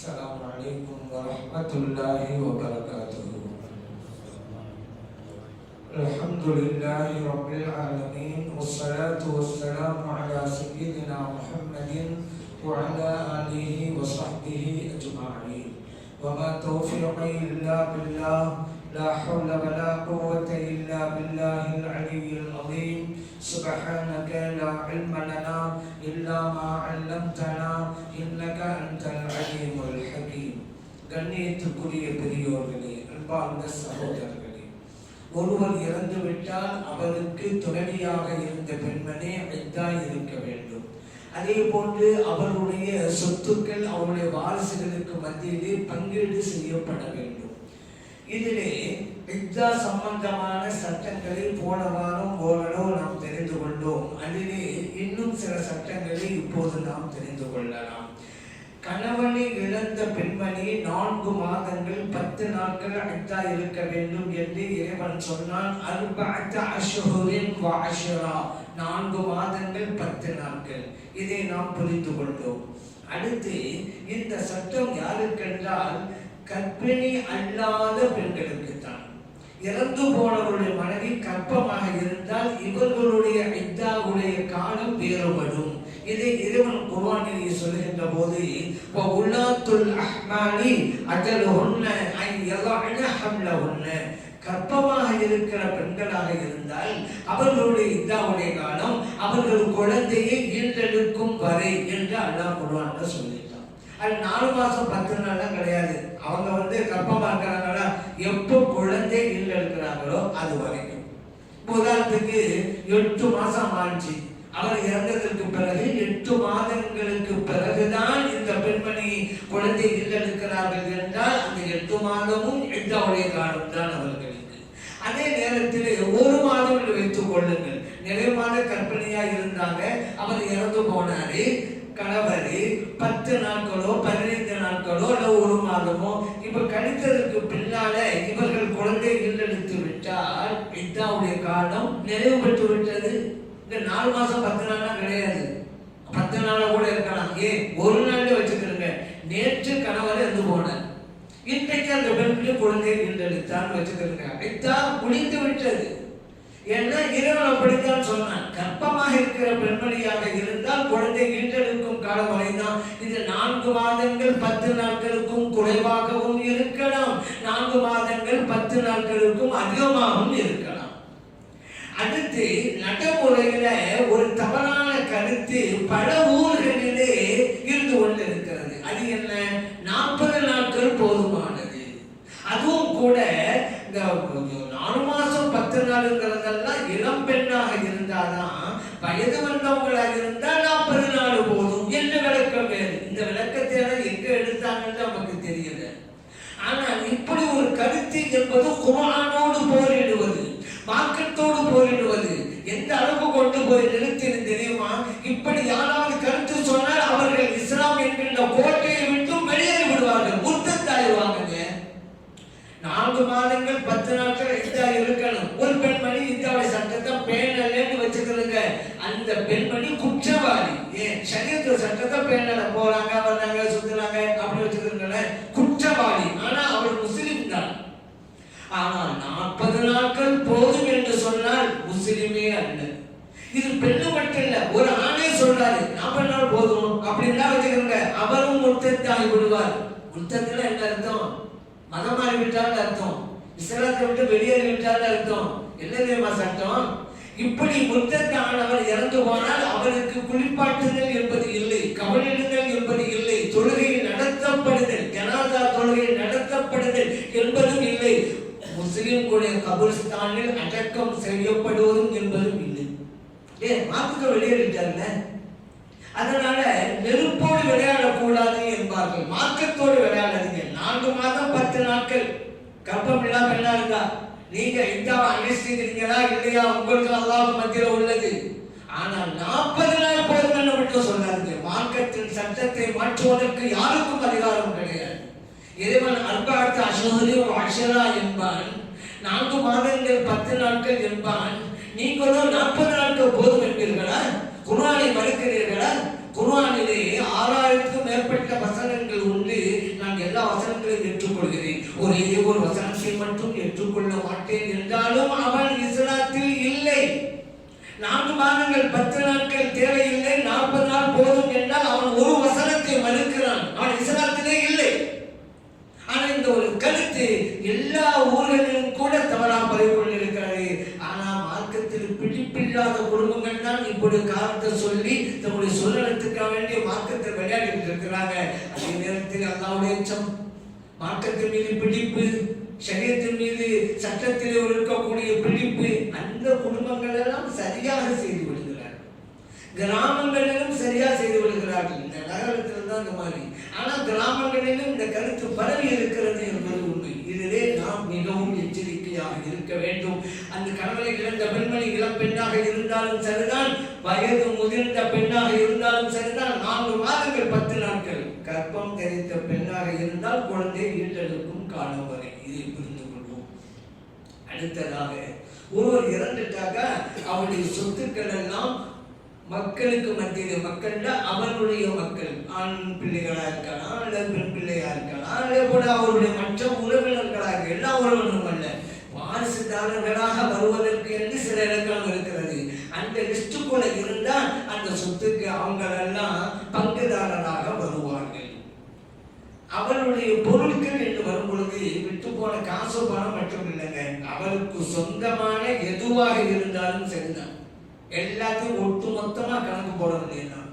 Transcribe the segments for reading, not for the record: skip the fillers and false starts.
السلام عليكم ورحمة الله وبركاته. الحمد لله رب العالمين والصلاة والسلام على سيدنا محمد وعلى آله وصحبه أجمعين. وما توفيقي إلا بالله، لا حول ولا قوة إلا بالله العلي العظيم. سبحانك لا علم لنا إلا ما علمتنا إنك أنت العليم الحكيم. கண்ணியத்துக்குரிய பெரியோர்களே, அன்பார்ந்த சகோதரர்களே, ஒருவர் இறந்து விட்டால் அவருக்கு துணைவியாக இருந்த பெண்மணி இத்தாய் இருக்க வேண்டும். அதே போன்று அவருடைய சொத்துக்கள் அவருடைய வாரிசுகளுக்கு மத்தியிலே பங்கீடு செய்யப்பட வேண்டும். இதிலே இத்தா சம்பந்தமான சட்டங்களை போன வாரம் ஓரளவு நாம் தெரிந்து கொண்டோம். அதிலே இன்னும் சில சட்டங்களை இப்போது நாம் தெரிந்து கொள்ளலாம். கணவனை இழந்த பெண்மணி 4 மாதங்கள் 10 நாட்கள் இத்தா இருக்க வேண்டும் என்று இறைவன் சொன்னான். 4 அஷ்ஹுரின் வ அஷ்ரா, 4 மாதங்கள் 10 நாட்கள். இதை நாம் புரிந்து கொண்டோம். அடுத்து இந்த சட்டம் யாருக்கென்றால் கர்ப்பிணி அல்லாத பெண்களுக்கு தான். இறந்து போனவருடைய மனைவி கர்ப்பமாக இருந்தால் இவர்களுடைய இத்தாவுடைய காலம் வேறுபடும். இதை இறைவன் குர்ஆனிலே சொல்கின்ற போது வஉலாத்துல் அஹ்மாலி அஜலுஹுன்ன அன் யதஅன ஹம்லஹுன்ன, கர்ப்பமாக இருக்கிற பெண்களாக இருந்தால் அவர்களுடைய இத்தாவுடைய காலம் அவர்கள் குழந்தையை ஈன்றெடுக்கும் வரை என்று அல்லாஹ் குர்ஆன்ல சொல்லிட்டான். அது 4 மாசம் 10 நாள்லாம் கிடையாது. அவங்க கர்ப்பமா இருக்கிறாங்களா, எப்போ குழந்தை ஈன்றெடுக்கிறாங்களோ அது வரைக்கும். உதாரணத்துக்கு 8 மாசம் ஆச்சு, அவர் இறந்ததற்கு பிறகு 8 மாதங்களுக்கு பிறகுதான் இந்த பெண்மணி குழந்தை ஈன்றெடுக்கிறார்கள் என்றால் அந்த 8 மாதமும் இத்தாவுடைய காலம் தான் அவர்களுக்கு. அதே நேரத்தில் 1 மாதம் என்று வைத்துக் கொள்ளுங்கள், நிறைவான கர்ப்பிணியா இருந்தாங்க, அவர் இறந்து போனாரு. கணவர் 10 நாட்களோ 15 நாட்களோ இல்ல 1 மாதமோ இப்ப கழித்ததற்கு பின்னால இவர்கள் குழந்தை ஈன்றெடுத்து விட்டால் இத்தாவுடைய காலம் நிறைவு பெற்று விட்டது. இந்த 4 மாசம் 10 நாளா கிடையாது, 10 நாளா கூட இருக்கலாம். ஒரு நாள்ல வச்சுக்கிறங்க. நேற்று கணவர் இறந்து போனார், இன்றைக்கு அந்த பெண்ணுக்கு குழந்தை ஈன்றெடுத்தான்னு வச்சுக்கிறங்க. இத்தா முடிந்து விட்டது. ஏன்னா இறைவன் அப்படித்தான் சொன்னான். கர்ப்பமாக இருக்கிற பெண்மணியாக இருந்தால் குழந்தை ஈன்றெடுக்கும் காலம் வரைதான். இது 4 மாதங்கள் 10 நாட்களுக்கும் குறைவாகவும் இருக்கலாம், 4 மாதங்கள் 10 நாட்களுக்கும் அதிகமாகவும் இருக்கலாம். அடுத்து நடைமுறையில ஒரு தவறான கருத்து பல ஊர்களிலே இருந்து கொண்டிருக்கிறது. அது என்ன? 40 நாட்கள் போதுமானது. அதுவும் கூட இந்த 4 மாசம் 10 நாளுங்கிறதெல்லாம் இளம் பெண்ணாக இருந்தாதான், வயது வந்தவங்களாக இருந்தால் 40 நாள் போதும் என்று விளக்கம் வேறு. இந்த விளக்கத்தை எங்க எடுத்தாங்கன்னு நமக்கு தெரியல. ஆனால் இப்படி ஒரு கருத்து என்பது குர்ஆனோடு போரிடுவது, மார்க்கத்தோடு போரிடுவது. எந்த அளவு கொண்டு போய் நிறுத்தினு தெரியுமா? இப்படி யாராவது கருத்து சொன்னால் அவர்கள் இஸ்லாம் என்கின்ற கோட்டையை விட்டு வெளியேறி விடுவார்கள், முர்த்தத்தாயிடுவாங்க. 4 மாதங்கள் 10 நாட்கள் இத்தா இருக்கணும். ஒரு பெண்மணி இத்தாவுடைய சட்டத்தை பேணலன்னு வச்சுக்கிறதுங்க, அந்த பெண்மணி குற்றவாளி. ஷரியத்து சட்டத்தை பேணல, போறாங்க வர்றாங்க சுத்துறாங்க அப்படி வச்சுக்கிறதுங்க, குற்றவாளி. ஆனா அவர் முஸ்லிம் தான். ஆனால் 40 நாட்கள் போதும் என்று சொன்னால் முஸ்லிமே அல்ல. இது பெண்ணு மட்டும் இல்ல, ஒரு ஆணே சொல்றாரு 40 நாள் போதும் அப்படின்னா வச்சுக்கிறங்க, அவரும் முர்த்தத்தாகி விடுவார். முர்த்தத்துல என்ன அர்த்தம்? மதம் மாறி விட்டால் அர்த்தம், இஸ்லாத்தை விட்டு வெளியேறி விட்டால் அர்த்தம். என்ன தெரியுமா சட்டம்? இப்படி முர்த்தத்தானவர் இறந்து போனால் அவருக்கு குளிப்பாட்டுதல் என்பது இல்லை, கவனிடுதல் என்பது இல்லை, தொழுகை நடத்தப்படுதல், ஜனாதா தொழுகை நடத்தப்படுதல் என்பதும் இல்லை, முஸ்லிம்களுடைய கபர்ஸ்தானில் அடக்கம் செய்யப்படுவதும் என்பதும் இல்லை. மாத்துக்க வெளியேறிட்டார்ல. அதனால நெருப்போடு விளையாடக்கூடாது என்பார்கள், மார்க்கத்தோடு விளையாடாதீங்க. 4 மாதம் 10 நாட்கள் கர்ப்பம் இல்லாம என்ன இருந்தா நீங்க இந்த அனுஷ்டிக்கிறீங்களா இல்லையா உங்களுக்கு அல்லாஹ் மத்தியில உள்ளது. ஆனால் 40 நாள் போதும் மட்டும் சொல்லாதீங்க. மார்க்கத்தின் சட்டத்தை மாற்றுவதற்கு யாருக்கும் அதிகாரம் கிடையாது. இறைவன் 4 அஷ்ஹுரின் வ அஷ்ரா என்பான், 4 மாதங்கள் 10 நாட்கள் என்பான். நீங்களும் 40 நாட்கள் போதும் என்பீர்களா? குர்ஆனை மறுக்கிறீர்களா? குர்ஆனிலே 6000க்கும் மேற்பட்ட வசனங்கள் உண்டு. மட்டும் ஏற்றுக்கொள்ள மாட்டேன் என்றாலும் அவன் இஸ்லாத்தில் இல்லை. 4 மாதங்கள் 10 நாட்கள் தேவையில்லை, 40 நாள் போதும் என்றால் அவன் ஒரு வசனத்தை மறுக்கிறான், அவன் இஸ்லாத்திலே இல்லை. ஆனால் இந்த ஒரு கருத்து எல்லா ஊர்களிலும் கூட தவறாக பரவிக்கொண்டிருக்கிறது. ஆனால் மார்க்கத்தில் பிடிப்பில்லாத குடும்பங்கள் தான் இப்படி காரணத்தை சொல்லி தன்னுடைய சுதந்திரத்துக்காக வேண்டிய மார்க்கத்தை விளையாடிட்டு இருக்கிறாங்க. அதே நேரத்தில் அல்லாஹ்வுடைய அச்சம், மார்க்கத்தின் மீது பிடிப்பு, ஷரியத்தின் மீது சட்டத்தில் இருக்கக்கூடிய பிடிப்பு, அந்த குடும்பங்கள் எல்லாம் சரியாக செய்து விடுகிறார்கள். கிராமங்களிலும் சரியாக செய்து விடுகிறார்கள். இந்த நகரத்தில் தான் இந்த மாதிரி. ஆனால் கிராமங்களிலும் இந்த கருத்து பரவி இருக்கிறது என்பது உண்மை. இதிலே நாம் மிகவும் எச்சரிக்கையாக இருக்க வேண்டும். அந்த கணவனை இழந்த பெண்மணி இளம் பெண்ணாக இருந்தாலும் சரிதான், வயது முதிர்ந்த பெண்ணாக இருந்தாலும் சரிதான், 4 மாதங்கள் 10 நாட்கள் கர்ப்பம் தெரிந்த பெண்ணாக இருந்தால் குழந்தை ஈட்டெடுக்கும் காலம் வரை இதை புரிந்து கொள்வோம். அடுத்ததாக ஒருவர் இறந்துட்டாக அவருடைய சொத்துக்கள் எல்லாம் மக்களுக்கு மத்தியில், மக்கள்ல அவருடைய மக்கள், ஆண் பிள்ளைகளா இருக்கலாம் அல்லது பெண் பிள்ளையா இருக்கலாம், அதே போல அவருடைய மற்ற உறவினர்களாக, எல்லா உறவினரும் அல்ல, வாரிசுதாரர்களாக வருவதற்கு என்று சில இலக்கணம் இருக்கிறது. அந்த லிஸ்டுக்குள்ள இருந்தால் அந்த சொத்துக்கு அவங்களெல்லாம் பங்குதாரராக வருவார்கள். அவருடைய பொருட்கள் என்று வரும் பொழுது விட்டு போன காசு பணம் மட்டும் இல்லைங்க, அவருக்கு சொந்தமான எதுவாக இருந்தாலும் சரிதான், எல்லாத்தையும் ஒட்டு மொத்தமா கணக்கு போட வேண்டியதுதான்.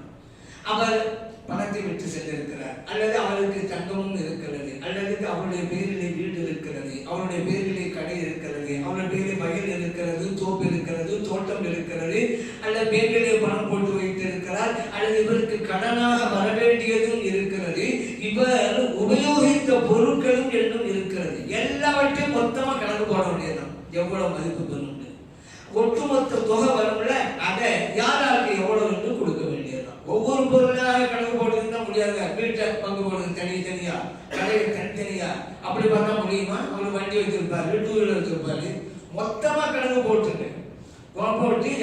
அவர் பணத்தை விட்டு சென்றிருக்கிறார், அல்லது அவருக்கு தங்கமும் இருக்கிறது, அல்லது அவருடைய பேரிலே வீடு இருக்கிறது, அவருடைய பேரிலே கடை இருக்கிறது, அவருடைய பேரிலே வயல் இருக்கிறது, தோப்பு இருக்கிறது, தோட்டம் இருக்கிறது, அல்லது பேரிலே பணம் போட்டு வைத்திருக்கிறார், அல்லது இவருக்கு கடனாக வர வேண்டியதும் இருக்கிறது, இவர் உபயோகித்த பொருட்களும் என்றும் இருக்கிறது. எல்லாவற்றையும் மொத்தமா கணக்கு போட வேண்டியதுதான். எவ்வளவு மதிப்பு பெறும் ஒட்டுமொத்த தொகை வரும்ல, அதை யாராருக்கு எவ்வளவு என்று கொடுக்க வேண்டியதுதான். ஒவ்வொரு பொருளாக கணக்கு போடுறதுன்னா முடியாது. வீட்டை பங்கு போடுறது தனித்தனியா, கடையை தனித்தனியா, அப்படி பார்த்தா முடியுமா? அவர் வண்டி வச்சிருப்பாரு, 2 வீலர் வச்சிருப்பாரு, மொத்தமா கணக்கு போட்டு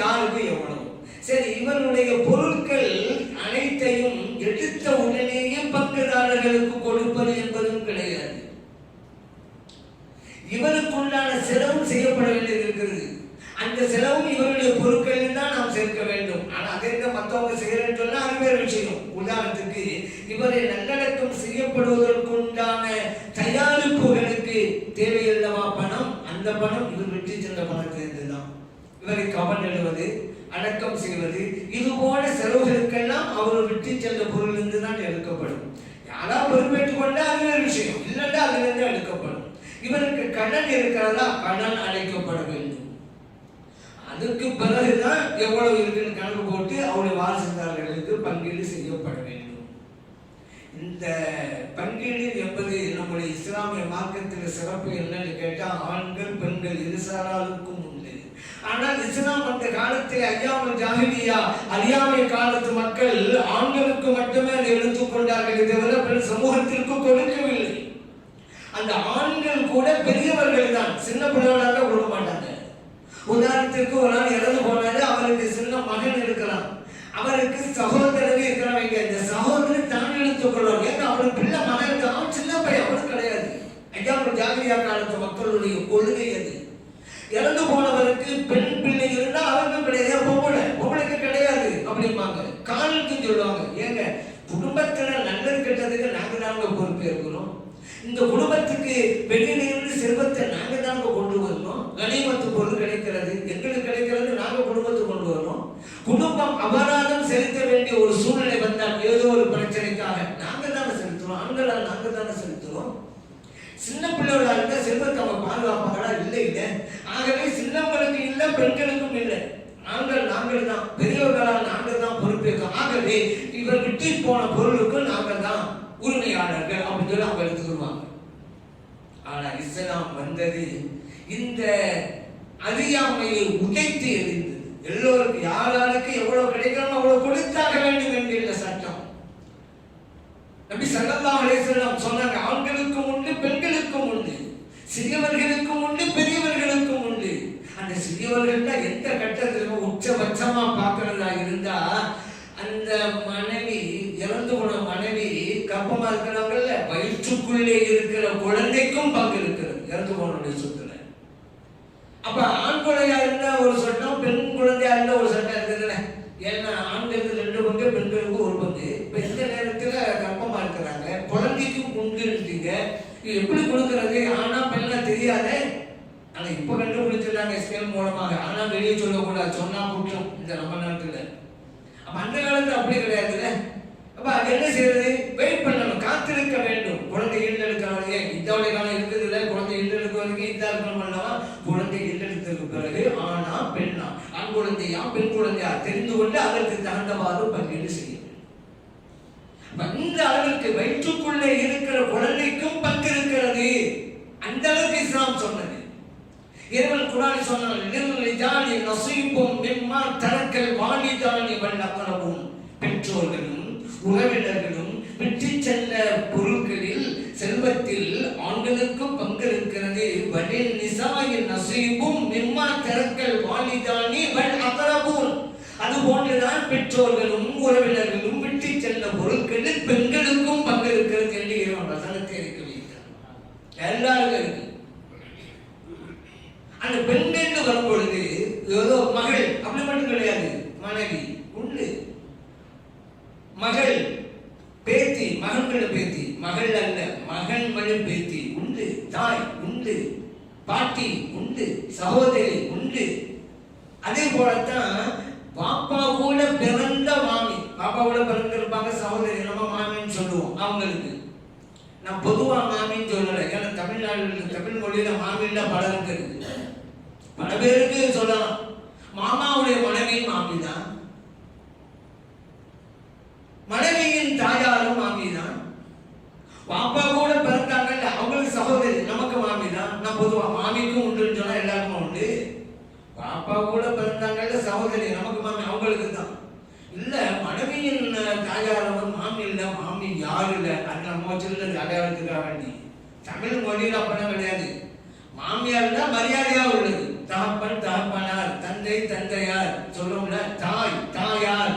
யாருக்கு எவ்வளவு. சரி, இவருடைய பொருட்கள் அனைத்தையும் எடுத்த உடனேயே பங்குதாரர்களுக்கு கொடுப்பது என்பதும் கிடையாது. இவருக்குண்டான செலவும் செய்யப்பட வேண்டியது இருக்கிறது. அந்த செலவும் இவருடைய பொருட்களில் தான் நாம் சேர்க்க வேண்டும். ஆனால் அதை மற்றவங்க செய்யறேன்னு சொன்னா அது வேறு விஷயம். உதாரணத்துக்கு இவரை நல்லடக்கம் செய்யப்படுவதற்குண்டான தயாரிப்புகளுக்கு தேவையில்லவா பணம், அந்த பணம் இவர் வெற்றி சென்ற பணத்திலிருந்து தான். இவரை கவன் எழுவது, அடக்கம் செய்வது, இது போல செலவுகளுக்கெல்லாம் அவர் வெற்றி சென்ற பொருளிலிருந்து தான் எடுக்கப்படும். யாரா பொறுப்பேற்றுக் கொண்டா அது வேறு விஷயம், இல்லைன்னா அதிலிருந்து எடுக்கப்படும். இவருக்கு கடன் இருக்கிறதா, கடன் அடைக்கப்பட வேண்டும். அதுக்கு பிறகுதான் எவ்வளவு இருக்குன்னு கணக்கு போட்டு அவருடைய வாரிசுதாரர்களுக்கு பங்கீடு செய்யப்பட வேண்டும். இந்த பங்கீடு என்பது நம்முடைய இஸ்லாமிய மார்க்கத்தில் சிறப்பு என்னன்னு கேட்டா, ஆண்கள் பெண்கள் இருசாராருக்கும் உண்டு. ஆனால் இஸ்லாம் அந்த காலத்தில் ஐயாமல் ஜாஹிலியா, அறியாமை காலத்து மக்கள் ஆண்களுக்கு மட்டுமே அதை எடுத்துக்கொண்டார்கள், தவிர பெண் சமூகத்திற்கு கொடுக்கவில்லை. அந்த ஆண்கள் கூட பெரியவர்கள் தான், சின்ன பிள்ளைகளாக கொடுக்க மாட்டாங்க. உதாரணத்திற்கு ஒரு நாள் இறந்து போனாரு, அவருக்கு சின்ன மகன் இருக்கிறான், அவருக்கு சகோதரர் இருக்கிறவங்க, இந்த சகோதரர் தான் எடுத்துக் கொள்வாங்க. ஏன்னா அவருக்கு பிள்ளை மகன் இருக்கு, அவன் சின்ன பையன், அவனுக்கு கிடையாது. ஐயாமல் ஜாகிரியா காலத்து மக்களுடைய கொள்கை அது. இறந்து போனவருக்கு பெண் பிள்ளை இருந்தா அவருக்கும் கிடையாது, பொம்பளைக்கு கிடையாது அப்படிம்பாங்க. காலுக்கு சொல்லுவாங்க, ஏங்க குடும்பத்தினர் நல்லது கெட்டதுக்கு நாங்க பொறுப்பேற்கிறோம், இந்த குடும்பத்துக்கு வெளியிலிருந்து செல்வத்தை நாங்க தாங்க கொண்டு வரணும், கனிமத்து பொருள் கிடைக்கிறது, எங்களுக்கு கிடைக்கிறது, நாங்க குடும்பத்தை கொண்டு வரணும். குடும்பம் அபராதம் செலுத்த வேண்டிய ஒரு சூழ்நிலை வந்தால் ஏதோ ஒரு பிரச்சனைக்காக நாங்க தானே செலுத்துறோம், ஆண்களால் நாங்க தானே செலுத்துறோம். சின்ன பிள்ளைகளா இருந்தா செல்வத்தை அவங்க பாதுகாப்பாங்களா? இல்லை. ஆகவே சின்னவங்களுக்கு இல்லை, பெண்களுக்கும் இல்லை, நாங்கள் தான் பெரியவர்களால் நாங்கள் தான் பொறுப்பேற்கிறோம். ஆகவே இவர் விட்டு போன பொருளுக்கு நாங்கள் தான் உரிமையாளர்கள் அப்படின்னு சொல்லி அவங்க எடுத்துக்கிடுவாங்க. ஆனா இஸ்லாம் வந்தது இந்த அறியாமையை உடைத்து எறிந்தது. எல்லோருக்கும் யாராருக்கு எவ்வளவு கிடைக்கணும் அவ்வளவு கொடுத்தாக வேண்டும் என்கிற சட்டம். நபி ஸல்லல்லாஹு அலைஹி வஸல்லம் சொன்னாங்க, ஆண்களுக்கும் உண்டு பெண்களுக்கும் உண்டு, சிறியவர்களுக்கும் உண்டு பெரியவர்களுக்கும் உண்டு. அந்த சிறியவர்கள் தான் எந்த கட்டத்தில் உச்சபட்சமா பார்க்கறதா இருந்தா, அந்த மனைவி இறந்து போன மனைவி கர்ப்பமா இருக்கிறவங்கல்ல, வயிற்று வயிற்றுக்குள்ளே இருக்கிற குழந்தைக்கும் பங்கு இருக்கிறது இறந்து போனவருடைய சொத்துல. அப்ப ஆண் குழந்தையா இருந்தா ஒரு சட்டம், பெண் குழந்தையா இருந்தா ஒரு சட்டம் இருக்குதுல்ல. ஏன்னா ஆண்களுக்கு 2 பங்கு, பெண்களுக்கு 1 பங்கு. இப்ப இந்த நேரத்துல கர்ப்பமா இருக்கிறாங்க, குழந்தைக்கும் பங்குட்டீங்க, இது எப்படி கொடுக்கறது? ஆனா பெண்ணா தெரியாதே. ஆனா இப்ப கண்டுபிடிச்சிருக்காங்க ஸ்கேல் மூலமாக. ஆனா வெளியே சொல்லக்கூடாது, சொன்னா குற்றம் இந்த நம்ம நாட்டுல. அப்ப அந்த காலத்துல அப்படி கிடையாதுல்ல. அப்ப அது என்ன செய்யறது? வெயிட் பண்ணணும், காத்திருக்க வேண்டும். குழந்தை ஈண்டெடுக்கிறாங்க, இதோட காலம் இருக்குது இல்ல, குழந்தை ஈண்டெடுக்க வரைக்கும் இதா இருக்கணும் பண்ணலாம். குழந்தை ஈண்டெடுத்ததுக்கு பிறகு ஆனா பெண்ணா, ஆண் குழந்தையா பெண் குழந்தையா தெரிந்து கொண்டு அதற்கு தகுந்தவாறு பங்கீடு செய்ய வேண்டும். இந்த அளவிற்கு வயிற்றுக்குள்ளே இருக்கிற குழந்தைக்கும் பங்கு இருக்கிறது. அந்த அளவுக்கு இஸ்லாம் சொன்னது. இறைவன் குர்ஆனில் சொன்னான், லிர்ரிஜாலி நஸீபும் மிம்மா தரக்கல் வாலிதானி வல் அக்ரபூன். பெற்றோர்களும் உறவினர்களும் விட்டு சென்ற பொருட்களில் செல்வத்தில் ஆண்களுக்கும் பங்கு இருக்கிறது. வலில் நிசாயி நஸீபும் மிம்மா தரக்கல் வாலிதானி வல் அக்ரபூன். அது போன்றுதான் பெற்றோர்களும் உறவினர்களும் விட்டு சென்ற பொருட்களில் பெண்களுக்கும் பங்கு இருக்கிறது என்று இறைவன் வசனத்தை இருக்க வைத்தார். எல்லாருக்கும் இருக்கு. அந்த பெண்கள் வரும் பொழுது ஏதோ மகள் அப்படி மட்டும் கிடையாது, மனைவி உண்டு, மகள் பேத்தி, மகன்கள் பேத்தி, மகள் அல்ல மகன் மகள் பேத்தி உண்டு, தாய் உண்டு, பாட்டி உண்டு, சகோதரி உண்டு. அதே போலத்தான் பாப்பா கூட பிறந்த மாமி, பாப்பா கூட பிறந்திருப்பாங்க சகோதரி, நம்ம மாமின்னு சொல்லுவோம் அவங்களுக்கு. நான் பொதுவா மாமின்னு சொல்லலை, ஏன்னா தமிழ்நாடு தமிழ் மொழியில மாமின்னா பலர் இருக்குது, பல பேருக்கு சொல்லலாம். மாமாவுடைய மனைவி மாமி தான், மனைவியின் தாயாரும் மாமி தான். பாப்பா கூட பிறந்தாங்கல்ல அவங்களுக்கு சகோதரி, நமக்கு மாமி தான். நான் பொதுவா மாமிக்கும் உண்டுன்னு சொன்னா எல்லாருக்கும் உண்டு. பாப்பா கூட பிறந்தாங்கல்ல சகோதரி, நமக்கு மாமி, அவங்களுக்கு தான். இல்ல மனைவியின் தாயாரவர் மாமி இல்ல, மாமி யாரு இல்ல, அது நம்ம வச்சிருந்தது அடையாளத்துக்காக வேண்டி. தமிழ் மொழியில் அப்படின்னா கிடையாது. மாமியார் தான் மரியாதையா உள்ளது. தகப்பன் தகப்பனார், தந்தை தந்தையார் சொல்லும்ல, தாய் தாயார்,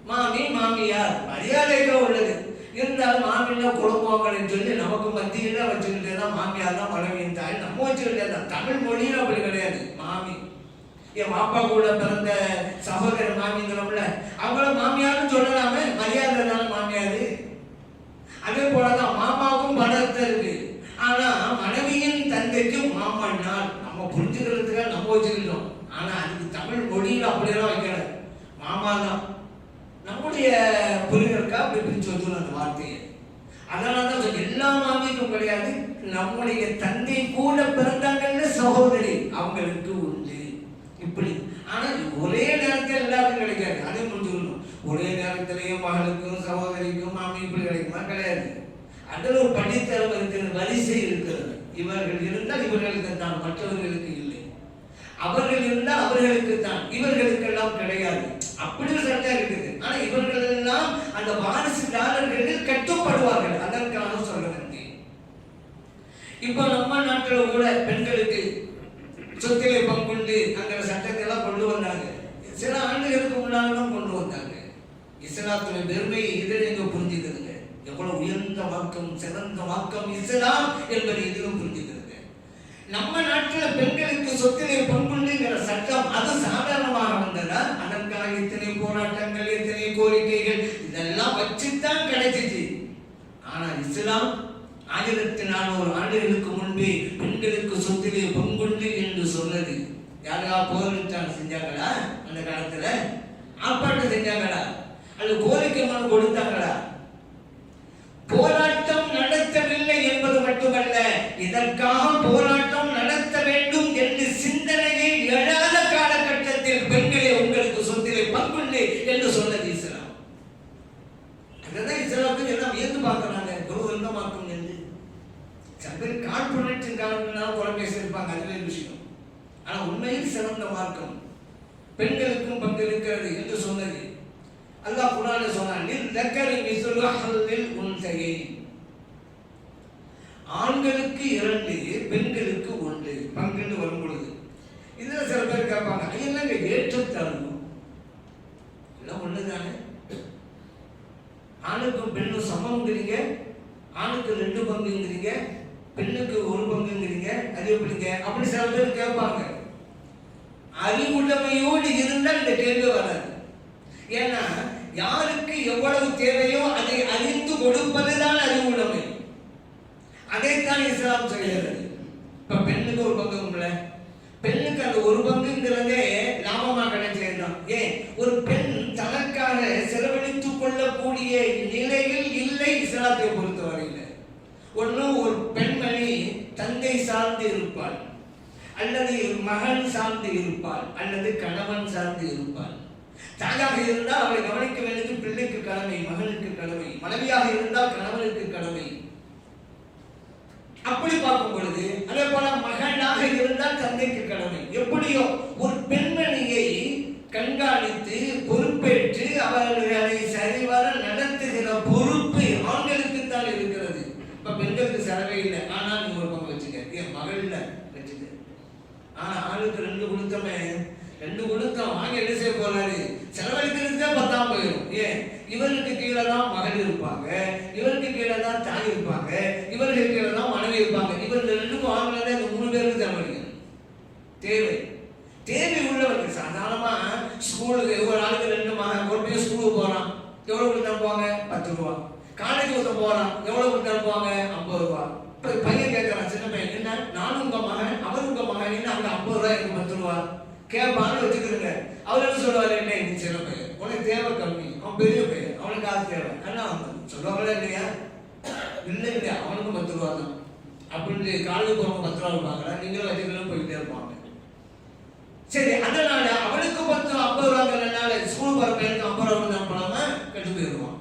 மாமி மாமியார், மரியாதையா உள்ளது. இருந்தாலும் மாமியா குடும்பங்கள் சொல்லி நமக்கு மத்தியில வச்சுக்கிட்டே தான் மாமியார் தான் மனைவியின் தாய் நம்ம வச்சுக்கிட்டே தான். தமிழ் மொழியில் அப்படி கிடையாது. மாமி என் பாப்பா கூட பிறந்த சகோதரர் மாமிங்கிறோம்ல, அவங்கள மாமியாருன்னு சொல்லலாமே, மரியாதை தானே மாமியாரு. அதே போலதான் மாமாவுக்கும் பலத்தை இருக்கு. ஆனா மனைவியின் தந்தைக்கு மாமன்னார் நம்ம புரிஞ்சுக்கிறதுக்காக நம்ம வச்சுக்கிட்டோம். ஆனா அதுக்கு தமிழ் மொழியில் அப்படியெல்லாம் வைக்கல, மாமா தான். நம்முடைய புரிதலுக்கா அப்படி பிரிச்சு வச்சுக்கணும் அந்த வார்த்தையை. அதனாலதான் எல்லா மாமிக்கும் கிடையாது, நம்முடைய தந்தை கூட பிறந்தாங்கன்னு சகோதரி அவங்களுக்கு உண்டு இப்படி. ஆனா ஒரே நேரத்தில் எல்லாருக்கும் கிடைக்காது, அதே புரிஞ்சுக்கணும். ஒரே நேரத்திலேயும் மகளுக்கும் சகோதரிக்கும் மாமி இப்படி கிடைக்குமா? கிடையாது. அதில் ஒரு படித்தரம் இருக்கிறது, வரிசை இருக்கிறது. இவர்கள் இருந்தால் இவர்களுக்கு தான், மற்றவர்களுக்கு இல்லை. அவர்கள் இருந்தால் அவர்களுக்கு தான், இவர்களுக்கெல்லாம் கிடையாது. அப்படி ஒரு சட்டம் இருக்குது. ஆனா இவர்கள் எல்லாம் அந்த வாரிசுதாரர்களில் கட்டுப்படுவார்கள். அதற்காக சொல்லுங்க. இப்ப நம்ம நாட்டில் கூட பெண்களுக்கு சொத்திலே பங்குண்டு அந்த சட்டத்தை எல்லாம் கொண்டு வந்தாங்க. சில ஆண்டுகளுக்கு முன்னால தான் கொண்டு வந்தாங்க. இஸ்லாத்துடைய பெருமையை இதில் நீங்க புரிஞ்சுக்கிறதுங்க. எவ்வளவு உயர்ந்த மார்க்கம், சிறந்த மார்க்கம் இஸ்லாம் என்பதை இதிலும் புரிஞ்சுக்கிறது. நம்ம நாட்டில் பெண்களுக்கு சொத்திலே பங்குண்டுங்கிற சட்டம் அது சாதாரணமாக வந்ததா? அதற்காக இத்தனை போராட்டங்கள், இத்தனை கோரிக்கைகள் இதெல்லாம் வச்சுதான் கிடைச்சிச்சு. ஆனா இஸ்லாம் 1400 ஆண்டுகளுக்கு முன்பே பெண்களுக்கு சொத்திலே பங்குண்டு என்று சொன்னது. யாரா போராட்டம் செஞ்சாங்களா? அந்த காலத்துல ஆர்ப்பாட்டம் செஞ்சாங்களா? அது கோரிக்கை மனு கொடுத்தாங்களா? போராட்டம் நடத்தவில்லை என்பது மட்டுமல்ல, இதற்காக போராட்டம் நடத்த வேண்டும் என்று சிந்தனையை எழாத காலகட்டத்தில் பெண்களே உங்களுக்கு சொத்திலே பங்குண்டு என்று சொன்னது இஸ்லாம். அதுதான் இஸ்லாத்துக்கு எல்லாம் வியந்து பார்க்கிறாங்க, குருவந்த மார்க்கம் என்று. சில பேர் காழ்ப்புணர்ச்சியின் காரணத்தினால குறை பேசியிருப்பாங்க, அதுவே விஷயம். ஆனா உண்மையில் சிறந்த மார்க்கம், பெண்களுக்கும் பங்கு இருக்கிறது என்று சொன்னது. அல்லாஹ் குர்ஆன்ல சொன்னான், லில்-ذكرِ مثل حظ الأنثيين. ஆண்களுக்கு 2 பெண்களுக்கு 1 பங்குன்னு வரும் பொழுது இதுல சில பேர் கேட்பாங்க, என்னங்க ஏற்றத்தாழ்வு? எல்லாம் ஒண்ணுதானே, ஆணுக்கும் பெண்ணும் சமம்ங்கிறீங்க, ஆணுக்கு 2 பங்கு பங்குங்கிறீங்க, பெண்ணுக்கு ஒரு பங்குங்கிறீங்க, அது எப்படிங்க? அப்படி சில பேர் கேட்பாங்க. அறிவுடைமையோடு இருந்தால் இந்த கேள்வி வராது. ஏன்னா யாருக்கு எவ்வளவு தேவையோ அதை அறிந்து கொடுப்பதுதான் அறிவுடைமை. அதைத்தான் இஸ்லாம் சொல்கிறது. இப்ப பெண்ணுக்கு ஒரு பங்குங்கள, பெண்ணுக்கு அந்த ஒரு பங்குங்கிறதே லாபமாக கிடைச்சதுதான். ஏன்? ஒரு பெண் தனக்காக செலவழித்துக் கொள்ளக்கூடிய நிலையில் இல்லை இஸ்லாத்தை பொறுத்தவரையில். ஒன்னும் ஒரு பெண்மணி தந்தை சார்ந்து இருப்பாள், அல்லது மகன் சார்ந்து இருப்பாள், அல்லது கணவன் சார்ந்து இருப்பாள். தாயாக இருந்தால் அவளை கவனிக்க வேண்டியது பிள்ளைக்கு கடமை, மகனுக்கு கடமை. மனைவியாக இருந்தால் கணவனுக்கு கடமை. அப்படி பார்க்கும் பொழுது அதே போல மகனாக இருந்தால் தந்தைக்கு கடமை. எப்படியோ ஒரு பெண்மணியை கண்காணித்து பொறுப்பேற்று அவர்களை சரிவர நடத்துகிற பொறுப்பு ஆண்களுக்கு தான் இருக்கிறது. இப்ப பெண்களுக்கு செலவே இல்லை. ஆனா நீங்க ஒரு பங்கு வச்சுக்க, என் மகள்ல வச்சுக்க. ஆளுக்கு 2 கொடுத்தமே, 2 கொடுத்தோம் வாங்கி என்ன செய்ய போறாரு? செலவழிக்கிறதுக்கே 10 போயிடும். ஏன்? இவருக்கு கீழே தான் மகள் இருப்பாங்க, இவருக்கு கீழே தான் தாய் இருப்பாங்க, இவருக்கு கீழே தான் மனைவி இருப்பாங்க. இவர் 2க்கும் வாங்கினதே இந்த 3 பேருக்கு செலவழிக்கணும். தேவை உள்ளவருக்கு சாதாரணமா ஸ்கூலுக்கு ஒரு ஆளுக்கு 2 மகன், ஒரு பையன் ஸ்கூலுக்கு போறான், எவ்வளவு கொடுத்து அனுப்புவாங்க? 10 ரூபா. காலேஜ் ஒருத்தன் போறான், எவ்வளவு கொடுத்து அனுப்புவாங்க? 50 ரூபா. இப்ப பையன் கேட்கறான், சின்ன பையன், என்ன நானும் உங்க மகன் அவரு உங்க மகன், என்ன அவங்க 50 ரூபாய் எனக்கு 10 ரூபா கேட்பான்னு வச்சுக்கிறங்க. அவர் என்ன சொல்லுவாரு? என்ன இது சின்ன பையன், உனக்கு தேவை கம்மி, அவன் பெரிய பையன், அவனுக்கு காசு தேவை. என்ன சொல்லுவாங்களா இல்லையா? இல்லையா, அவனுக்கும் 10 ரூபா தான் அப்படின்னு காலேஜ் போறவங்க 10 ரூபா இருப்பாங்களா? நீங்களும் வச்சுக்கலாம் போயிட்டே இருப்பாங்க. சரி, அதனால அவனுக்கு 50 ரூபாங்கிறதுனால ஸ்கூல் போற பையனுக்கு 50 ரூபா அனுப்பலாம கெட்டு போயிடுவான்.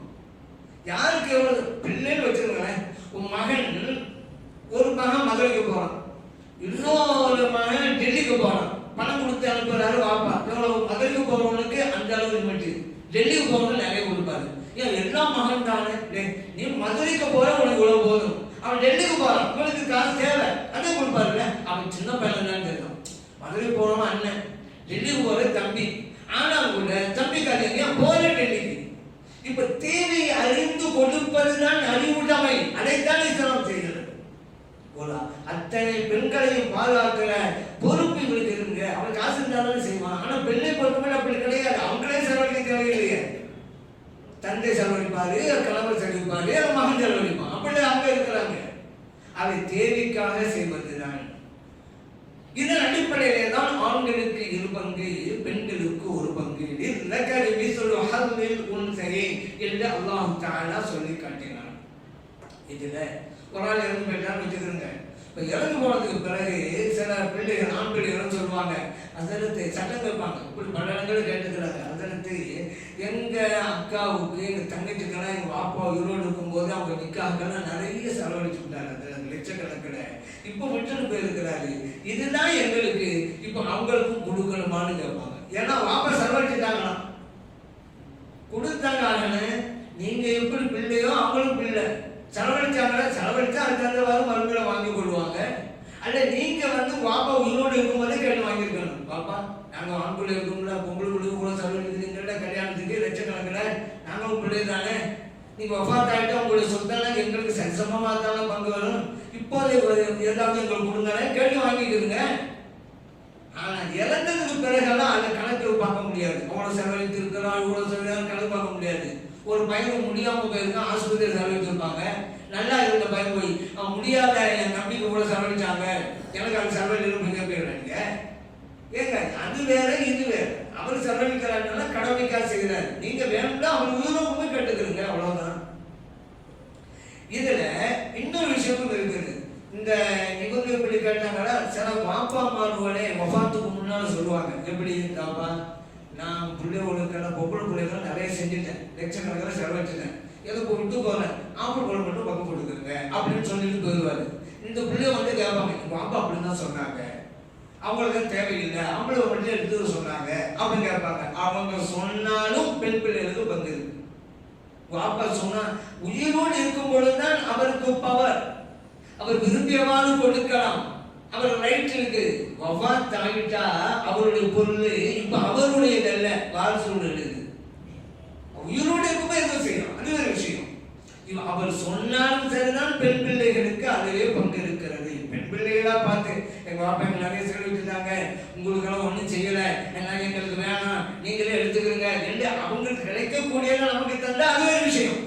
யாருக்கு எவ்வளவு பிள்ளைன்னு வச்சிருங்களேன். உன் மகன் ஒரு மகன் மதுரைக்கு போறான், இன்னொரு மகன் டெல்லிக்கு போறான். பணம் கொடுத்து அனுப்புறாரு வாப்பா. எவ்வளவு? மதுரைக்கு போறவனுக்கு 5 அளவு லிமிட், டெல்லிக்கு போறவனுக்கு நிறைய கொடுப்பாரு. ஏன்? எல்லா மகன் தானே. நீ மதுரைக்கு போற உனக்கு இவ்வளவு போதும், அவன் டெல்லிக்கு போறான், இவனுக்கு காசு தேவை, அதே கொடுப்பாருல்ல. அவன் சின்ன பையன் தான் தெரியும். மதுரை போறவன் அண்ணன், டெல்லிக்கு போற தம்பி. ஆனா கூட தம்பி காட்டிய போற டெல்லிக்கு. இப்ப தேவை அறிந்து கொடுப்பதுதான் அறிவுடைமை. அதைத்தான் இஸ்லாம் செய்கிறது. அத்தனை பெண்களையும் பாதுகாக்கிற பொறுப்பு இவருக்கு இருங்க. அவன் காசு இருந்தாலும் செய்வான். ஆனா பெண்ணை பொறுத்தவரை அப்படி கிடையாது. அவங்களே செலவழிக்க தேவையில்லையே. தந்தை செலவழிப்பாரு, கணவர் செலவழிப்பாரு, மகன் செலவழிப்பான். அப்படி அவங்க இருக்கிறாங்க. அதை தேவைக்காக செய்வதுதான். இதன் அடிப்படையிலே தான் ஆண்களுக்கு 2 பங்கு, பெண்களுக்கு 1 பங்கு என்று அல்லாஹ் தஆலா சொல்லி காட்டினார். இதுல ஒரு ஆள் இறந்து போயிட்டான்னு வச்சுக்கிறோங்க. இப்ப இறந்து போனதுக்கு பிறகு சில பிள்ளைகள், ஆண் பிள்ளைகள் சொல்லுவாங்க, அதற்கு சட்டம் கேட்பாங்க. இப்படி பல இடங்களும் கேட்டுக்கிறாங்க. அதற்கு எங்க அக்காவுக்கு, எங்க தங்கச்சிக்கெல்லாம் எங்க பாப்பா உயிரோடு இருக்கும்போது அவங்க நிக்காக்கெல்லாம் நிறைய செலவழிச்சு விட்டாரு, அந்த லட்சக்கணக்கில். இப்ப விட்டுட்டு போயிருக்கிறாரு. இதுதான் எங்களுக்கு, இப்ப அவங்களுக்கும் கொடுக்கணுமான்னு கேட்பாங்க. ஏன்னா வாப்பா செலவழிச்சுட்டாங்களாம், கொடுத்தாங்க. நீங்க எப்படி பிள்ளையோ அவங்களும் பிள்ளை. செலவழிச்சாங்களா? செலவழிச்சா அதுக்கு தகுந்தவாறு மருந்துகளை வாங்கி கொள்வாங்க. அல்ல நீங்க வாப்பா உயிரோடு இருக்கும்போதே கேட்டு வாங்கியிருக்கணும். பாப்பா நாங்க ஆண் பிள்ளை இருக்கோம்ல, பொம்பளை பிள்ளைக்கு கூட செலவழிக்கிறீங்கள, கல்யாணத்துக்கு லட்சக்கணக்கில், நாங்களும் பிள்ளை தானே. நீங்க வஃபாத் ஆகிட்டு உங்களுடைய சொத்தெல்லாம் எங்களுக்கு சரிசமமாக தானே பங்கு வரும். இப்போது ஏதாவது எங்களுக்கு கொடுங்க கேட்டு வாங்கிக்கிறீங்க. ஆனா இறந்ததுக்கு பிறகெல்லாம் அதை கணக்கு பார்க்க முடியாது. அவ்வளவு செலவழித்து இருக்கிறோம், இவ்வளவு செலவு கணக்கு பார்க்க முடியாது. ஒரு பையன் முடியாம போயிருக்கான், ஆஸ்பத்திரி செலவழிச்சிருப்பாங்க. நல்லா இருந்த பையன் போய் அவன் முடியாத என் நம்பிக்கை கூட செலவழிச்சாங்க, எனக்கு அந்த செலவழிச்சு கேட்பீங்க. ஏங்க அது வேற இது வேற. அவர் செலவழிக்கிறாருன்னா கடமைக்காக செய்கிறாரு. நீங்க வேணும்னா அவர் உயிரோடு போய் கட்டுக்கிறீங்க, அவ்வளவுதான். இதுல இன்னொரு விஷயமும் இருக்குது. இந்த இவங்க எப்படி கேட்டாங்கன்னா, சில பாப்பா அம்மாவுகளே வஃபாத்துக்கு முன்னால சொல்லுவாங்க, எப்படி தாப்பா நான் பிள்ளைகளுக்கெல்லாம் பொம்பளை பிள்ளைகள் நிறைய செஞ்சுட்டேன், லட்சக்கணக்கில் செலவழிச்சிட்டேன், எதுக்கு விட்டு போறேன், ஆம்பளை பிள்ளை மட்டும் பக்கம் கொடுக்குறேங்க அப்படின்னு சொல்லிட்டு போயிடுவாரு. இந்த பிள்ளை கேட்பாங்க, பாப்பா அப்படின்னு தான் சொன்னாங்க, அவங்களுக்கு தேவையில்லை, ஆம்பளை மட்டும் எடுத்து சொன்னாங்க அப்படின்னு கேட்பாங்க. அவங்க சொன்னாலும் பெண் பிள்ளைகளுக்கு பங்கு இருக்கு. பாப்பா சொன்னா உயிரோடு இருக்கும் பொழுதுதான் அவருக்கு பவர். அவர் விரும்பியவாறு கொடுக்கலாம், அவர் ரைட் இருக்கு. வஃபாத் ஆகிட்டா அவருடைய பொருள் இப்ப அவருடையது அல்ல, வாரிசுடையது. உயிரோடு இருக்கும்போது எதுவும் செய்யலாம், அது ஒரு விஷயம். அவர் சொன்னாலும் சரிதான், பெண் பிள்ளைகளுக்கு அதிலே பங்கு இருக்கிறது. பெண் பிள்ளைகளா பார்த்து எங்க பாப்பா எங்க நிறைய செலவிட்டுட்டாங்க, உங்களுக்கு எல்லாம் ஒன்றும் செய்யல, எல்லாம் எங்களுக்கு வேணாம், நீங்களே எடுத்துக்கிறீங்க என்று அவங்களுக்கு கிடைக்கக்கூடியதை நமக்கு தந்தா அது ஒரு விஷயம்.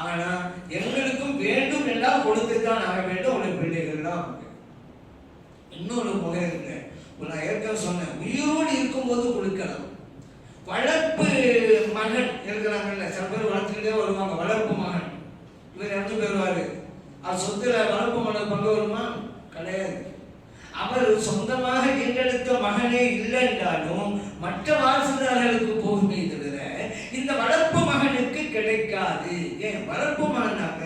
ஆனா எங்களுக்கும் வேண்டும் என்றால் கொடுத்துத்தான் ஆக வேண்டும். உடைய பிள்ளைகள் தான். இன்னொரு முறை இருக்கு, நான் ஏற்கனவே சொன்னேன், உயிரோடு இருக்கும்போது கொடுக்கலாம். வளர்ப்பு மகன் இருக்கிறாங்கல்ல, சில பேர் வளர்த்துக்கிட்டே வருவாங்க, வளர்ப்பு மகன் இவர் இறந்து போயிடுவாரு, அவர் சொத்துல வளர்ப்பு மகன் பங்கு வருமா? கிடையாது. அவர் சொந்தமாக ஈண்டெடுத்த மகனே இல்லை என்றாலும் மற்ற வாரிசுதாரர்களுக்கு போகுமே தவிர இந்த வளர்ப்பு மகனுக்கு கிடைக்காது. ஏன்? வளர்ப்பு மகனாக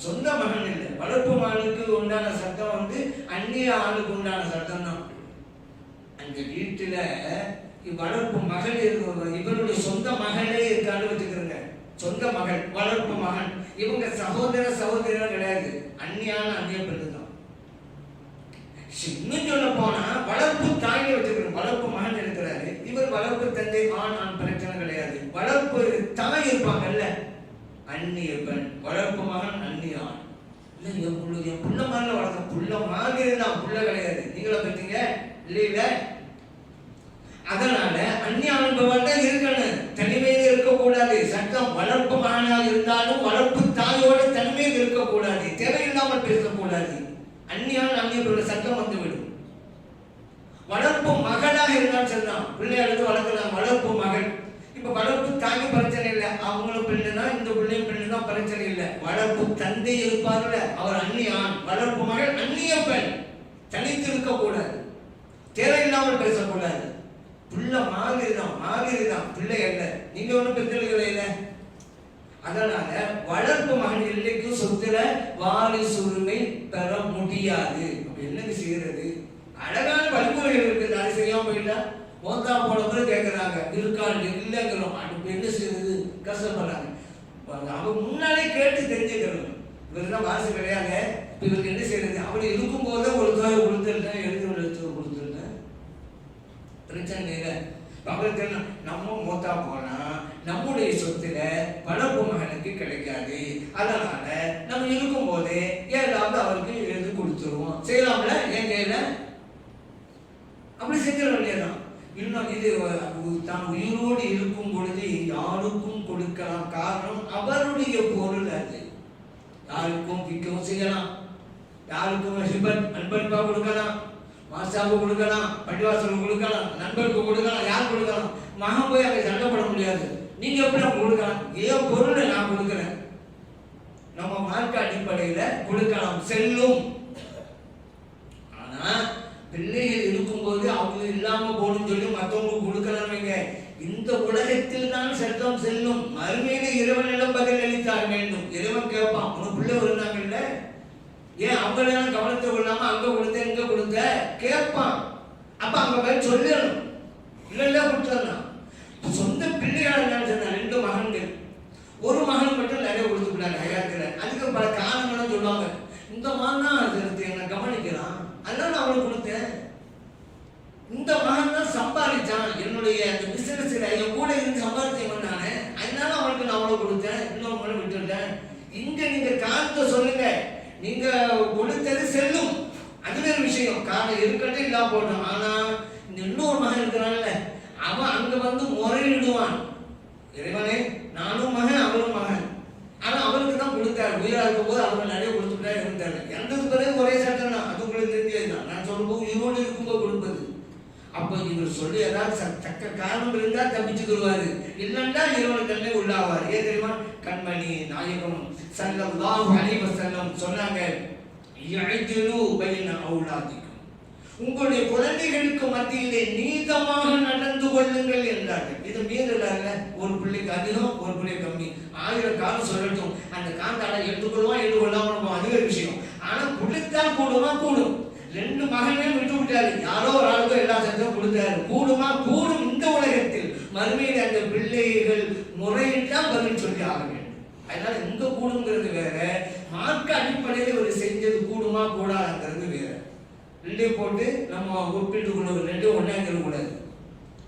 சொந்த மகன் இல்லை. வளர்ப்பு மகனுக்கு உண்டான சட்டம் வந்து அந்நிய ஆளுக்கு உண்டான சட்டம் தான். அந்த வீட்டுல வளர்ப்பு மகள் இவருடைய சொந்த மகளே இருக்கான்னு வச்சுக்கிறங்க. சொந்த மகள், வளர்ப்பு மகன், இவங்க சகோதர சகோதரிகள் கிடையாது, அந்நிய பெண்ணு தான். இன்னும் சொல்ல போனா வளர்ப்பு தாயை வச்சுக்கிறோம். வளர்ப்பு மகன் இருக்கிறாரு, இவர் வளர்ப்பு தந்தை ஆண் பிரச்சனை கிடையாது. வளர்ப்பு தாய் இருப்பாங்கல்ல, அந்நிய பெண், வளர்ப்பு மகன் அந்நிய ஆண். இல்ல என் புள்ள மாதிரி வளர்க்க, புள்ள மாதிரி தான், புள்ள கிடையாது. நீங்கள பார்த்தீங்க இல்லையில. அதனால அந்நிய அனுபவம் தான் இருக்கணும், தனிமையில் இருக்கக்கூடாது. சட்டம் வளர்ப்பு மகனாக இருந்தாலும் வளர்ப்பு தாயோட தனிமையில் இருக்கக்கூடாது, தேவையில்லாமல் பேசக்கூடாது. அந்நிய சட்டம் வந்துவிடும். வளர்ப்பு மகளாக இருந்தாலும் சரிதான், பிள்ளையாளுக்கு வளர்க்கலாம். வளர்ப்பு மகள், இப்ப வளர்ப்பு தாய்க்கு பிரச்சனை இல்லை, அவங்களும் பெண்ணுதான், இந்த பிள்ளையும் பெண்ணுதான், பிரச்சனை இல்லை. வளர்ப்பு தந்தை இருப்பார்ல, அவர் அந்நியான். வளர்ப்பு மகள் அந்நிய பெண், தனித்து இருக்கக்கூடாது, தேவையில்லாமல் பேசக்கூடாது. புள்ள மாதிரிதான், பிள்ளை அல்ல. நீங்க ஒன்றும் பெண்கள் இல்லை. அதனால வளர்ப்பு மகன் இல்லைக்கும் சொத்துல வாரிசு உரிமை பெற முடியாது. என்னது செய்யறது? அழகான வழிமுறைகள் இருக்குது, அது செய்யாம போயிட்டா மோத்தா போன கூட கேட்கறாங்க, இருக்கான்னு இல்லைங்கிறோம். அது என்ன செய்யறது? கஷ்டப்படுறாங்க. அவங்க முன்னாலே கேட்டு தெரிஞ்சுக்கணும். இவருதான் வாரிசு கிடையாது, இவருக்கு என்ன செய்யறது? அப்படி இருக்கும் போதே ஒரு தொகை கொடுத்துருக்கேன், எழுத்து கொடுத்துருக்கேன், பிரச்சனை இல்லை. அவருக்கு நம்ம மூத்தா போனா நம்முடைய சொத்துல வளர்ப்பு மகனுக்கு கிடைக்காது. அதனால நம்ம இருக்கும் போதே ஏதாவது அவருக்கு எழுதி கொடுத்துருவோம். செய்யலாம்ல, என் கையில அப்படி செஞ்சிட வேண்டியதான். இன்னும் இது தான் உயிரோடு இருக்கும் பொழுது யாருக்கும் கொடுக்கலாம். காரணம் அவருடைய பொருள், அது யாருக்கும் விற்கவும் செய்யலாம், யாருக்கும் அன்பளிப்பா கொடுக்கலாம், மாசாவுக்கு கொடுக்கலாம், பள்ளிவாசலுக்கு கொடுக்கலாம், நண்பருக்கு கொடுக்கலாம், யார் கொடுக்கலாம். மகன் போய் அங்கே சண்டை போட முடியாது. நீங்க எப்படி கொடுக்கலாம்? ஏன் பொருளை நான் கொடுக்கிறேன், நம்ம மார்க்க அடிப்படையில கொடுக்கலாம், செல்லும். ஆனா பிள்ளைகள் இருக்கும்போது அவங்க இல்லாம போகணும்னு சொல்லி மற்றவங்களுக்கு கொடுக்கலாமீங்க. இந்த உலகத்தில் தான் சட்டம் செல்லும், மறுமையில இறைவனிடம் பதில் அளித்தாக வேண்டும். இறைவன் கேட்பான், உனக்கு பிள்ளை இருந்தாங்கல்ல, ஏன் அவங்களெல்லாம் கவனத்தை கொள்ளாம அங்க கொடுத்த இங்க கொடுத்த கேட்பான். அப்ப அங்க போய் சொல்லணும், இல்ல கொடுத்துடலாம். சொந்த பிள்ளைகள் சொன்ன 2 மகன்கள், ஒரு மகன் மட்டும் நிறைய கொடுத்துட்டாங்க ஹயாத்துல. அதுக்கு பல காரணங்களும் சொல்லுவாங்க. இந்த மகன் தான் என்ன கவனிக்கிறான், அதனால நான் அவனுக்கு கொடுத்தேன். இந்த மகன் தான் சம்பாதிச்சான், என்னுடைய அந்த பிசினஸ்ல என் கூட இருந்து சம்பாதிச்சவன் நானே, அதனால அவனுக்கு நான் அவ்வளவு கொடுத்தேன், இன்னொரு மகன் விட்டுட்டேன். இங்க நீங்க காரணத்தை சொல்லுங்க, நீங்க கொடுத்தது செல்லும், அது வேறு விஷயம். காரணம் இருக்கட்டும் இல்லாம போட்டோம். ஆனா இந்த இன்னொரு மகன் இருக்கிறான்ல, அவன் அங்க வந்து முறையிடுவான், இறைவனே நானும் மகன் அவரும் மகன், ஆனா அவருக்கு தான் கொடுத்தாரு. உயிரா இருக்கும் போது அவங்க நிறைய கொடுத்துட்டா இருந்தாரு. எந்தது பிறகு ஒரே சட்டம் தான், அது உங்களுக்கு தெரிஞ்சதுதான். நான் சொல்லும்போது உயிரோடு இருக்கும்போது கொடுப்பது. அப்ப இவர் சொல்லி ஏதாவது தக்க காரணம் இருந்தா தப்பிச்சுக்கிடுவாரு, இல்லைன்னா இறைவன் தன்னை உள்ளாவார். ஏன் தெரியுமா? கண்மணி நாயகம் ஸல்லல்லாஹு அலைஹி வஸல்லம் சொன்னாங்க, யஅதிலு பைன அவுலாதிக்கும், உங்களுடைய குழந்தைகளுக்கு மத்தியிலே நீதமாக நடந்து கொள்ளுங்கள் என்றார்கள். இது மீறல, ஒரு பிள்ளைக்கு அதிகம் ஒரு பிள்ளை கம்மி, 1000 காலம் சொல்லட்டும், அந்த காந்தாட எடுத்துக்கொள்வான் எடுத்துக்கொள்ளாம அது ஒரு விஷயம். ஆனா கொடுத்தான் கூடும். 2 மகனையும் விட்டு விட்டாரு, யாரோ ஒரு ஆளுக்கு எல்லா சட்டம் கொடுத்தாரு, கூடுமா? கூடும். இந்த உலகத்தில் மறுமையில் அந்த பிள்ளைகள் முறையிட்டால் பதில் சொல்லி ஆக வேண்டும். அதனால இங்க கூடுங்கிறது வேற, மார்க்க அடிப்படையில் ஒரு செஞ்சது கூடுமா கூடாதுங்கிறது வேற. 2 போட்டு நம்ம ஒப்பிட்டு கொள்வது 2 ஒன்னாங்கிறது கூடாது.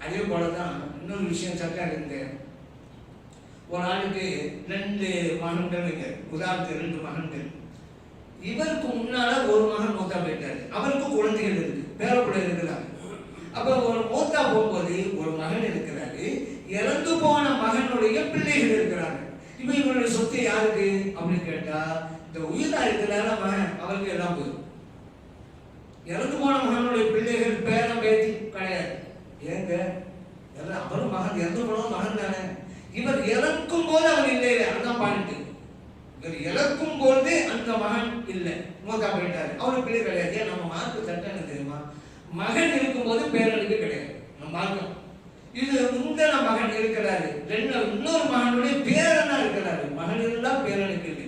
அதே போலதான் இன்னொரு விஷயம் சட்டம் இருக்கு. ஒரு ஆளுக்கு 2 மகன்கள் இருக்கு, உதாரணத்துக்கு 2 மகன்கள். இவருக்கு முன்னால ஒரு மகன் மூத்தா போயிட்டாரு, அவருக்கு குழந்தைகள் இருக்கு, பேரப்பிள்ளை இருக்கிறாங்க. அப்ப ஒரு மூத்தா போகும்போது ஒரு மகன் இருக்கிறாரு, இறந்து போன மகனுடைய பிள்ளைகள் இருக்கிறாங்க. இப்ப இவருடைய சொத்து யாருக்கு அப்படின்னு கேட்டா, இந்த உயிரா இருக்கிறார மகன் அவருக்கு எல்லாம் போயிடும். இறந்து போன மகனுடைய பிள்ளைகள் பேரம் பேத்தி கிடையாது. ஏங்க அவரும் மகன், இறந்து போன மகன் தானே. இவர் இறக்கும் போது அவர் இல்லை, அதான் பாயிண்ட். இவர் இறக்கும் போது அந்த மகன் இல்லை, மூத்தா போயிட்டாரு, அவருக்கு பிள்ளை கிடையாது. ஏன் நம்ம மார்க்கு சட்டம் என்ன தெரியுமா, மகன் இருக்கும்போது பேரனுக்கு கிடையாது. நம்ம மார்க்கம் இது முந்தின மகன் இருக்கிறாரு, இன்னொரு மகனுடைய பேரனா இருக்கிறாரு, மகன் இருந்தா பேரனுக்கு இல்லை.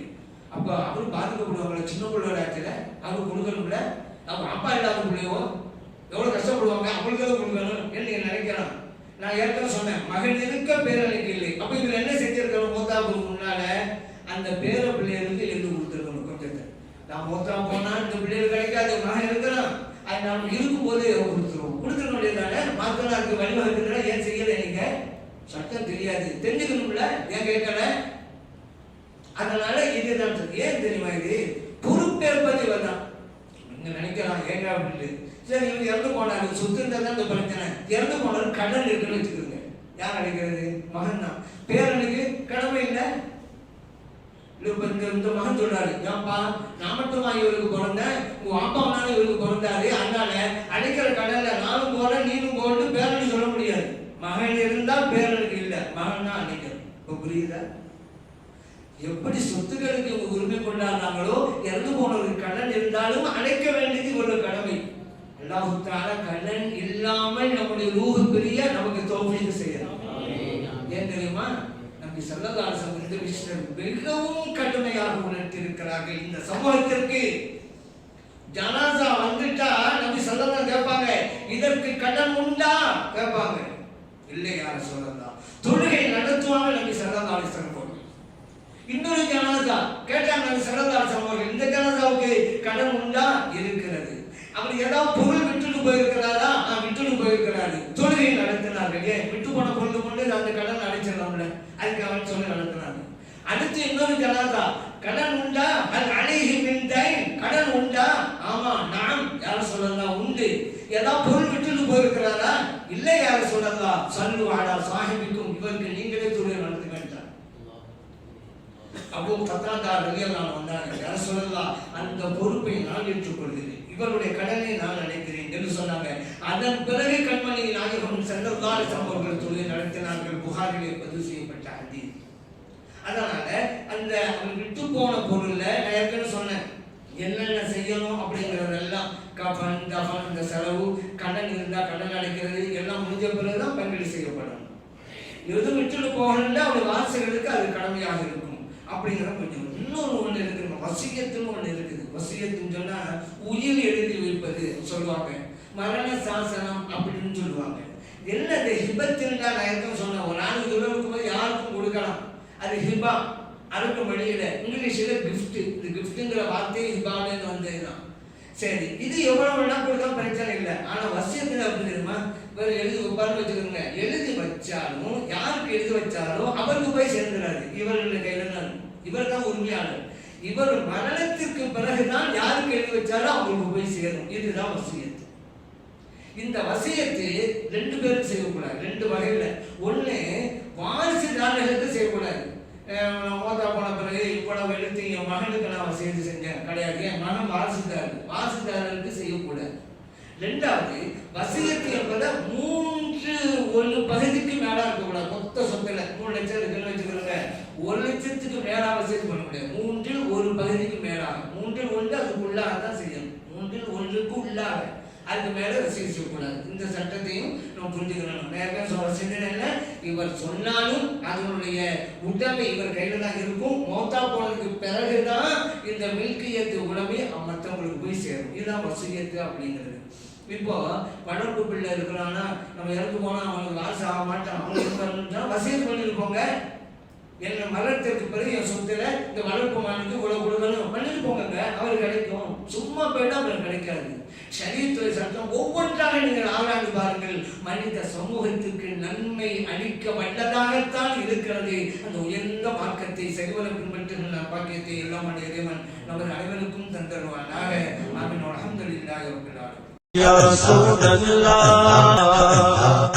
அப்ப அவரு பாதிக்கப்படுவாங்கள, சின்ன பிள்ளையோட ஆச்சுல அவரு கொடுக்கணும்ல. அவங்க அப்பா இல்லாத பிள்ளையோ எவ்வளவு கஷ்டப்படுவாங்க, அவங்களுக்கு கொடுக்கணும் நீங்க நினைக்கலாம். நான் ஏற்கனவே சொன்னேன், மகன் இருக்க பேரனுக்கு இல்லை. அப்ப இவர் என்ன செஞ்சிருக்கணும், மூத்தாவுக்கு முன்னால அந்த பேர பிள்ளைகளுக்கு எழுதி கொடுத்துருக்கணும் கொஞ்சத்தை. நான் மூத்தா போனா இந்த பிள்ளைகள் கிடைக்காது, மகன் இருக்கிறான், அது நாம் இருக்கும் போதே கொடுத்துருவோம். கொடுத்துருக்க முடியாதானே, மாத்தனாருக்கு வழிவகுக்கிறா. ஏன் செய்யல, நீங்க சட்டம் தெரியாது, தெரிஞ்சுக்கணும்ல, ஏன் கேட்கல. அதனால இதுதான் ஏன் தெரியுமா, இது பொறுப்பேற்பது இவர் தான். நீங்க நினைக்கலாம் ஏங்க அப்படின்னு. சரி, இவங்க இறந்து போனாரு, சொத்து இருந்தா தான் இந்த பிரச்சனை. இறந்து போனாரு, கடன் இருக்குன்னு வச்சுக்கோங்க. யார் அடைக்கிறது, மகன் தான். பேரனுக்கு கடமை இல்லை. இந்த மகன் சொல்றாரு, ஏன்பா நான் மட்டுமா இவருக்கு பிறந்தேன், உங்க அப்பா அம்மா இவருக்கு பிறந்தாரு, அதனால அடைக்கிற கடன்ல நானும் போறேன் நீனும் போறேன்னு பேரனுக்கு சொல்ல முடியாது. மகன் இருந்தா பேரனுக்கு இல்லை, மகன் தான் அடைக்கணும். இப்ப புரியுதா? எப்படி சொத்துக்களுக்கு உரிமை கொண்டாடுறாங்களோ, இறந்து போனவருக்கு கடன் இருந்தாலும் அடைக்க வேண்டியது ஒரு கடமை. அல்லாஹ் தஆலா கடன் இல்லாமல் நம்முடைய ரூஹ் பிரிய நமக்கு தௌஃபீக் செய்யலாம். ஏன் தெரியுமா, நபி ஸல்லல்லாஹு அலைஹி வஸல்லம் இந்த விஷயம் மிகவும் கடுமையாக உணர்த்தி இருக்கிறார்கள். இந்த சமூகத்திற்கு ஜனாசா வந்துட்டா நபி ஸல்லல்லாஹு கேட்பாங்க, இதற்கு கடன் உண்டா கேட்பாங்க. இல்லை யா ரசூலல்லாஹ். தொழுகை நடத்துவாங்க நபி ஸல்லல்லாஹு அலைஹி வஸல்லம். இன்னொரு ஜனாசா கேட்டாங்க நபி ஸல்லல்லாஹு அலைஹி வஸல்லம், இந்த ஜனாசாவுக்கு கடன் உண்டா? இருக்கிறது. அவர் ஏதாவது பொருள் விட்டுட்டு போயிருக்கிறாரா? விட்டுட்டு போயிருக்கிறாரு. தொழுகை நடத்தினார்கள். ஏன் விட்டு போன பொருள் கொண்டு அந்த கடன் அடைச்சிடலாம்ல, அதுக்கு அவன் சொல்லி நடத்தினாங்க. அடுத்து இன்னொரு ஜனாசா, கடன் உண்டா? அல் அலைஹி மின் தைன், கடன் உண்டா? ஆமா நாம் யார் சொல்லலாம், உண்டு. ஏதாவது பொருள் விட்டுட்டு போயிருக்கிறாரா? இல்லை யார் சொல்லலாம். சல்லு அலா சாஹிபிக்கும், இவருக்கு நீங்களே தொழுகை நடத்துங்க. அபூ கத்தாதா ரலியல்லாஹு அன்ஹு வந்தாங்க, யார் சொல்லலாம், அந்த பொறுப்பை நான் ஏற்றுக்கொள்கிறேன், இவருடைய கடனை நான் அடைக்கிறேன் என்று சொன்னாங்க. அதன் பிறகு கண்மணி நாயகம் ஸல்லல்லாஹு அலைஹி வஸல்லம் அவர்கள் தொழுகை நடத்தினார்கள். புகாரிலே பதிவு செய்யப்பட்ட ஹதீஸ். அதனால அந்த விட்டு போன பொருள்ல நான் ஏற்கனவே சொன்னேன் என்னென்ன செய்யணும் அப்படிங்கறதெல்லாம், கஃன் தஃபன், இந்த செலவு, கடன் இருந்தா கடன் அடைக்கிறது எல்லாம் முடிஞ்ச பிறகுதான் பங்கீடு செய்யப்படணும். எது விட்டுட்டு போகணும்ல அவருடைய வாரிசுகளுக்கு அது கடமையாக இருக்கும் அப்படிங்கிற கொஞ்சம். இன்னொரு ஒண்ணு இருக்கு, வசியத்துன்னு ஒண்ணு இருக்குது. வசியத்துன்னு சொன்னா உயிர் எழுதி வைப்பது சொல்லுவாங்க, மரண சாசனம் அப்படின்னு சொல்லுவாங்க. என்ன இந்த ஹிபத்துன்றா நான் ஏற்கனவே சொன்னேன், ஒரு நாளைக்கு இருக்கும் போது யாருக்கும் கொடுக்கலாம், அது ஹிபா. அதுக்கு வழியில இங்கிலீஷ்ல கிஃப்ட், இந்த கிஃப்ட்ங்கிற வார்த்தை ஹிபான்னு வந்ததுதான். சரி, இது எவ்வளவு வேணா கொடுக்கலாம், பிரச்சனை இல்லை. ஆனா வசியத்துல அப்படி தெரியுமா, இவர் எழுதி வைப்பாருன்னு வச்சுக்கோங்க, எழுதி வச்சாலும் யாருக்கு எழுதி வச்சாலும் அவருக்கு போய் சேர்ந்துடாது, இவர்களுடைய கையில தான். இவர் தான் உரிமையாளர். இவர் மரணத்திற்கு பிறகுதான் யாருக்கு எழுதி வச்சாலும் அவங்களுக்கு போய் சேரும். இதுதான் வசியத்து. இந்த வசியத்து 2 பேருக்கு செய்யக்கூடாது, 2 வகையில. ஒண்ணு வாரிசுதாரர்களுக்கு செய்யக்கூடாது. மோதா போன பிறகு இவ்வளவு எடுத்து என் மகனுக்கு நான் வசியத்து செஞ்சேன் கிடையாது, என் மகன் வாரிசுதாரருக்கு செய்யக்கூடாது. 2வது வசியத்து என்பதை 3/1 பகுதிக்கு மேல இருக்கக்கூடாது. மொத்த சொத்துல 3 லட்சம் இருக்குன்னு வச்சுக்கிறோங்க, 1 லட்சத்துக்கு மேல வசியத்து பண்ண முடியாது. 3/1 பகுதிக்கு மேலாக, 3/1 அதுக்குள்ளாக தான் செய்யணும். 3/1க்கு உள்ளாக, அதுக்கு மேல வசியத்து செய்யக்கூடாது. இந்த சட்டத்தையும் நம்ம புரிஞ்சுக்கணும். சிந்தனை இவர் சொன்னாலும் அதனுடைய உடைமை இவர் கையில தான் இருக்கும். மௌத்தா போனதுக்கு பிறகுதான் இந்த மில்கியத்து உடைமை மற்றவங்களுக்கு போய் சேரும். இதுதான் வசியத்து அப்படிங்கிறது. இப்போ வளர்ப்பு பிள்ளை இருக்கிறான்னா, நம்ம இறந்து போனா அவனுக்கு வாரிசு ஆக மாட்டான், அவனுக்கு வசியத்து பண்ணிருப்போங்க. என்ன மரணத்திற்கு பிறகு என் சொத்துல இந்த வளர்ப்பு மானுக்கு இவ்வளவு கொடுக்கணும் பண்ணிட்டு போங்க, அவர் கிடைக்கும். சும்மா போயிட்டா அவர் கிடைக்காது. ஷரீஅத்துடைய சட்டம் ஒவ்வொன்றாக நீங்கள் ஆராய்ந்து பாருங்கள். மனித சமூகத்திற்கு நன்மை அளிக்க வல்லதாகத்தான் இருக்கிறது. அந்த உயர்ந்த மார்க்கத்தை செல்வல பின்பற்றுகின்ற பாக்கியத்தை எல்லாம் இறைவன் நம்ம அனைவருக்கும் தந்தருவானாக. ஆமீன். அல்ஹம்துலில்லாஹி ரப்பில் ஆலமீன். யா ரசூலல்லாஹ்